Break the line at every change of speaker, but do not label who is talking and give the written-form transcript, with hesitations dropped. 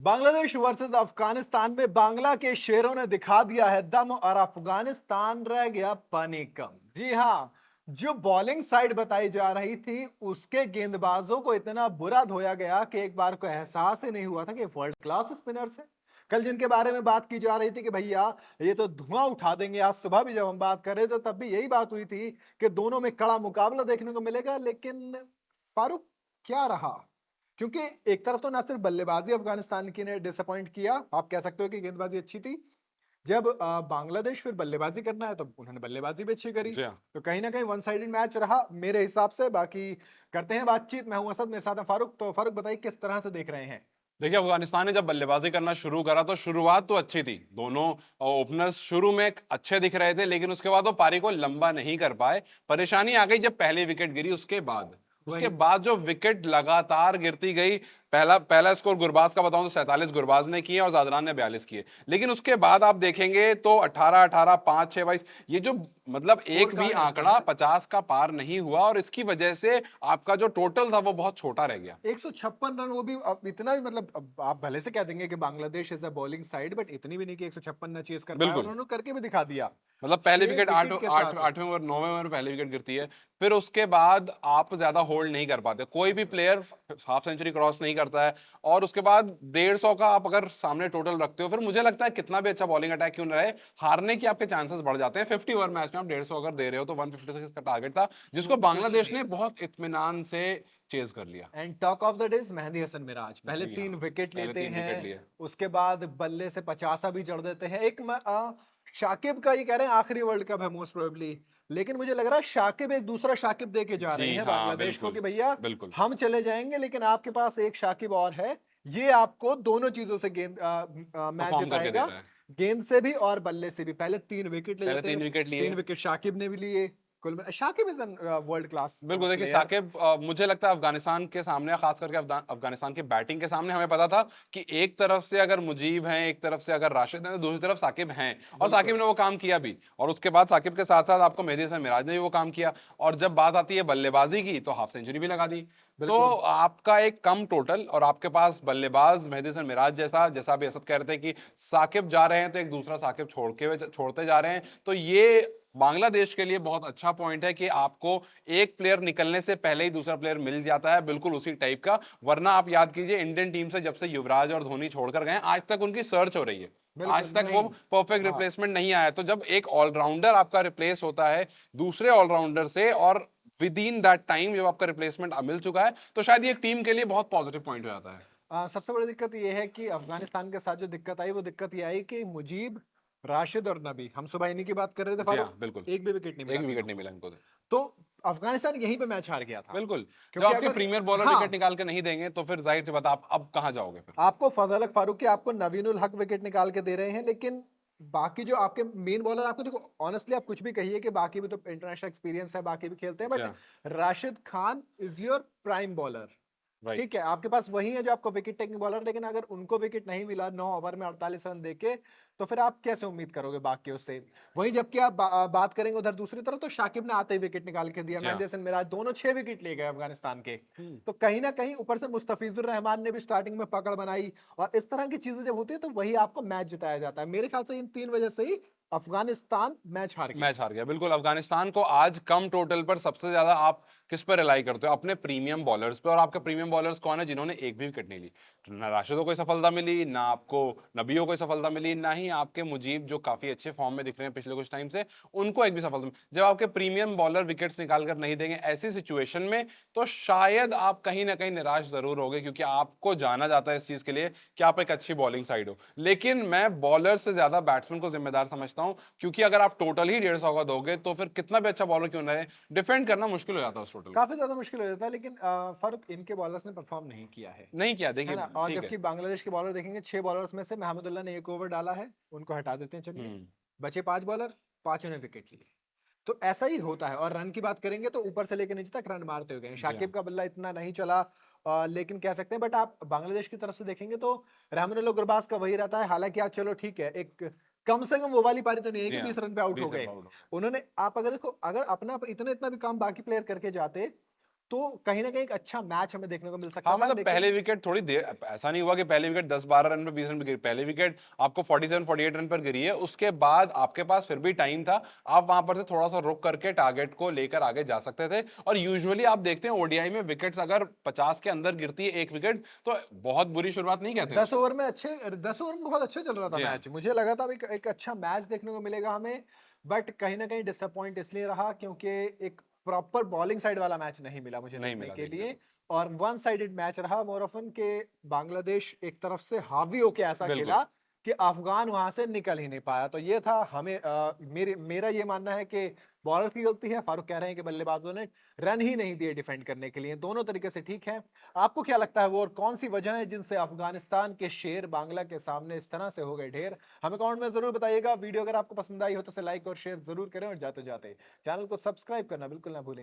Bangladesh versus Afghanistan में बांग्ला के शेरों ने दिखा दिया है दम और अफगानिस्तान रह गया पानी कम। जी हाँ, जो बॉलिंग साइड बताई जा रही थी उसके गेंदबाजों को इतना बुरा धोया गया कि एक बार को एहसास ही नहीं हुआ था कि वर्ल्ड क्लास स्पिनर्स है। कल जिनके बारे में बात की जा रही थी कि भैया ये तो धुआं उठा देंगे, आज सुबह भी जब हम बात कर रहे थे तब भी यही बात हुई थी कि दोनों में कड़ा मुकाबला देखने को मिलेगा। लेकिन फारूक, क्या रहा? क्योंकि एक तरफ तो ना सिर्फ बल्लेबाजी अफगानिस्तान की ने डिसअपॉइंट किया, आप कह सकते हो कि गेंदबाजी अच्छी थी। जब बांग्लादेश फिर बल्लेबाजी करना है तो उन्होंने बल्लेबाजी भी अच्छी करी।
जी हाँ।
तो कहीं ना कहीं वन साइडेड मैच रहा मेरे हिसाब से। बाकी करते हैं बातचीत। मैं हूं असद, मेरे साथ है फारूक। तो फारूक बताइए किस तरह से देख रहे हैं?
देखिए, अफगानिस्तान ने जब बल्लेबाजी करना शुरू करा तो शुरुआत तो अच्छी थी। दोनों ओपनर्स शुरू में अच्छे दिख रहे थे, लेकिन उसके बाद वो पारी को लंबा नहीं कर पाए। परेशानी आ गई जब पहली विकेट गिरी। उसके
वही।
बाद जो विकेट लगातार गिरती गई। पहला पहला स्कोर गुरबाज का बताऊं तो 47 गुरबाज ने किए और जादरान ने 42 किए। लेकिन उसके बाद आप देखेंगे तो 18 18 5 6 22, ये जो मतलब
स्कोर
एक भी
कार्ड ऐसा
आंकड़ा
है।
50 का पार नहीं हुआ और इसकी वजह से आपका जो टोटल था वो बहुत छोटा रह गया।
156 रन, वो भी अब इतना भी मतलब, अब आप भले से कह देंगे कि Bangladesh is a bowling side, but इतनी भी नहीं कि 156 न चेज कर पाए, और
बिल्कुल।
उन्होंने करके भी दिखा दिया।
मतलब पहली
छह
विकेट
विकेट के साथ।
आठवें ओवर, 9वें ओवर में पहली विकेट गिरती है। फिर उसके बाद आप ज्यादा होल्ड नहीं कर पाते, कोई भी प्लेयर हाफ सेंचुरी क्रॉस नहीं करता है। और उसके बाद 150 का आप अगर सामने टोटल रखते हो, फिर मुझे लगता है कितना भी अच्छा बॉलिंग अटैक क्यों ना रहे, हारने के आपके चांसेस बढ़ जाते हैं। 50 ओवर मैच में आप 150 अगर दे रहे हो तो 156 का टारगेट था, जिसको
कुछ
बांग्लादेश
नहीं।
ने बहुत इत्मीनान से चेज कर लिया।
And talk of the days Mehidy Hasan Miraz पहले
जी हाँ।
3 विकेट
पहले
लेते
3 विकेट
हैं।
लिए।
उसके बाद बल्ले से 50 भी जड़ देते हैं। शाकिब का ये कह रहे हैं आखिरी वर्ल्ड कप है मोस्ट प्रोबेबली। लेकिन मुझे लग रहा है शाकिब एक दूसरा शाकिब दे के जा रहे
जी
हैं
हाँ,
बांग्लादेश को
बिल्कुल।
कि भैया
बिल्कुल।
हम चले जाएंगे लेकिन आपके पास एक शाकिब और है। ये आपको दोनों चीजों से गेंद मैच
परफॉर्म करके दे
जिताएगा।
रहा है।
गेंद से भी और बल्ले से भी। पहले 3 विकेट ले
पहले
जाते हैं।
3 विकेट लिए।
3 विकेट शाकिब ने भी लिए। Shakib is an world class
बिल्कुल। देखिए,
प्लेयर।
साकिब मुझे लगता है अफगानिस्तान के सामने, खास करके अफगानिस्तान की बैटिंग के सामने हमें पता था कि एक तरफ से अगर मुजीब हैं, एक तरफ से अगर राशिद हैं, तो दूसरी तरफ साकिब हैं। और साकिब
बिल्कुल।
ने वो काम किया भी। और उसके बाद साकिब के साथ साथ आपको मेहदी हसन मिराज ने भी वो काम किया। और जब बात आती है बल्लेबाजी की तो हाफ सेंचुरी भी लगा दी। तो
बिल्कुल।
आपका एक कम टोटल और आपके पास बल्लेबाज मेहदी हसन मिराज जैसा, जैसा भी असद कह रहे थे कि साकिब जा रहे हैं तो एक दूसरा साकिब छोड़ते जा रहे हैं, तो ये बांग्लादेश के लिए बहुत अच्छा पॉइंट है कि आपको एक प्लेयर निकलने से पहले ही दूसरा प्लेयर मिल जाता है, बिल्कुल उसी टाइप का। वरना आप याद कीजिए, इंडियन टीम से जब से युवराज और धोनी छोड़कर गए आज तक उनकी सर्च हो रही है।
बिल्कुल
आज तक वो
नहीं।
परफेक्ट
हाँ।
रिप्लेसमेंट नहीं आया। तो जब एक ऑलराउंडर आपका रिप्लेस होता है दूसरे ऑलराउंडर से, और विद इन दैट टाइम जब आपका रिप्लेसमेंट मिल चुका है, तो शायद ये टीम के लिए बहुत पॉजिटिव पॉइंट हो जाता है।
सबसे बड़ी दिक्कत ये है कि अफगानिस्तान के साथ जो दिक्कत आई वो दिक्कत ये आई कि मुजीब, राशिद और नबी, हम सुबह इन्हीं की बात कर रहे थे
जी
फारूक।
हाँ, बिल्कुल।
एक भी विकेट नहीं
एक
मिला
विकेट
तीनों
नहीं
को।
मिला इनको।
तो अफगानिस्तान यहीं पे मैच हार गया था।
बिल्कुल। जब
क्योंकि
आपके
अगर,
प्रीमियर बॉलर
हाँ,
विकेट निकाल के नहीं देंगे तो फिर जाहिर सी बात, आप अब कहां जाओगे फिर।
आपको फजल हक फारूकी, आपको नवीनुल हक विकेट निकाल के दे रहे हैं, लेकिन बाकी जो आपके मेन बॉलर, आपको देखो ऑनेस्टली आप कुछ भी कहिए कि बाकी भी तो इंटरनेशनल एक्सपीरियंस है, बाकी भी खेलते हैं,
जी
बट
हाँ।
Rashid Khan is your prime bowler.
Right.
ठीक है, आपके पास वही है जो आपको विकेट टेकिंग बॉलर। लेकिन अगर उनको विकेट नहीं मिला 9 ओवर में 48 रन देके, तो फिर आप कैसे उम्मीद करोगे बाकियों से? वहीं जबकि आप बात करेंगे उधर दूसरी तरफ, तो शाकिब ने आते ही विकेट निकाल के दिया।
जी हाँ।
मेहदी हसन मिराज दोनों 6 विकेट ले गए अफगानिस्तान के।
हम्म।
तो कहीं ना कहीं ऊपर से मुस्तफिजुर रहमान ने भी स्टार्टिंग में पकड़ बनाई। और इस तरह की चीजें जब होती है तो वही आपको मैच जिताया जाता है। मेरे ख्याल से इन 3 वजह से ही अफगानिस्तान मैच हार गया।
मैच हार गया, बिल्कुल। अफगानिस्तान को आज कम टोटल पर सबसे ज्यादा आप किस पर रिलाई करते हो? अपने प्रीमियम बॉलर्स पे। और आपके प्रीमियम बॉलर्स कौन है जिन्होंने एक भी विकेट नहीं ली? ना राशिदों को कोई सफलता मिली, ना आपको नबियों को कोई सफलता मिली, ना ही आपके मुजीब जो काफी अच्छे फॉर्म में दिख रहे हैं पिछले कुछ टाइम से, उनको एक भी सफलता मिली। जब आपके प्रीमियम बॉलर विकेट्स निकाल कर नहीं देंगे ऐसी सिचुएशन में, तो शायद आप कहीं ना कहीं निराश जरूर होगे, क्योंकि आपको जाना जाता है इस चीज के लिए कि आप एक अच्छी बॉलिंग साइड हो। लेकिन मैं बॉलर से ज्यादा बैट्समैन को जिम्मेदार समझता हूं, क्योंकि अगर आप टोटल ही 150 का दोगे तो फिर कितना भी अच्छा बॉलर क्यों ना रहे, डिफेंड करना मुश्किल हो जाता है उस टोटल को।
काफी ज्यादा मुश्किल हो जाता है। लेकिन फर्क इनके बॉलर्स ने परफॉर्म नहीं किया
नहीं किया,
है
देखिए।
ना? और
ठीक है।
जबकि बांग्लादेश के बॉलर देखेंगे, 6 बॉलर्स में से महमुदुल्लाह ने एक ओवर डाला है, उनको हटा देते हैं चलिए।
हम्म।
बचे 5 बॉलर, पांचों ने विकेट लिए। तो ऐसा ही होता है। और रन की बात करेंगे तो ऊपर से लेकर नीचे तक रन मारते हुए गए।
जी हाँ।
शाकिब का बल्ला इतना नहीं चला, लेकिन कह सकते हैं। बट आप बांग्लादेश की तरफ से देखेंगे तो रहमानुल्लाह गुरबाज का वही रहता है। हालांकि आज चलो ठीक है, एक कम से कम वो वाली पारी तो नहीं है
जी
कि
हाँ।
20 रन पे आउट हो
20 रन
गए।
आउट हो गए।
उन्होंने, आप अगर देखो, अगर अपना इतना इतना भी काम बाकी प्लेयर करके जाते तो कहीं ना कहीं एक अच्छा मैच हमें देखने को मिल सकता
हाँ
था,
मतलब
लेकिन
पहले विकेट थोड़ी देर, ऐसा नहीं हुआ कि पहले विकेट 10-12 रन पे 20 रन पे गिरी, पहले विकेट आपको 47-48 रन पर गिरी है, उसके बाद आपके पास फिर भी टाइम था, आप वहां पर से थोड़ा सा रुक करके टारगेट को लेकर आगे जा सकते थे। और यूजुअली आप देखते हैं ओडीआई में विकेट्स अगर 50 के अंदर गिरती है एक विकेट तो बहुत बुरी शुरुआत नहीं कहते
10
उसको।
ओवर में अच्छे, 10 ओवर में बहुत अच्छा चल रहा था
जी हाँ।
मैच, मुझे लगा था एक अच्छा मैच देखने को मिलेगा हमें। बट कहीं ना कहीं डिसअपॉइंट इसलिए रहा क्योंकि एक प्रॉपर बॉलिंग साइड वाला मैच नहीं मिला मुझे
नहीं
देखने
मिला
के
देखने
लिए।
को।
और वन साइडेड मैच रहा मोर ऑफन के, बांग्लादेश एक तरफ से हावी होके ऐसा
बिल्कुल।
खेला कि अफगान वहां से निकल ही नहीं पाया। तो ये था हमें मेरा ये मानना है कि बॉलर्स की गलती है, फारूक कह रहे हैं कि बल्लेबाजों ने रन ही नहीं दिए डिफेंड करने के लिए। दोनों तरीके से ठीक है। आपको क्या लगता है वो और कौन सी वजह है जिनसे अफगानिस्तान के शेर बांग्ला के सामने इस तरह से हो गए ढेर? हमें कमेंट में जरूर बताइएगा। वीडियो अगर आपको पसंद आई हो तो लाइक और शेयर जरूर करें, और जाते जाते चैनल को सब्सक्राइब करना बिल्कुल ना भूलें।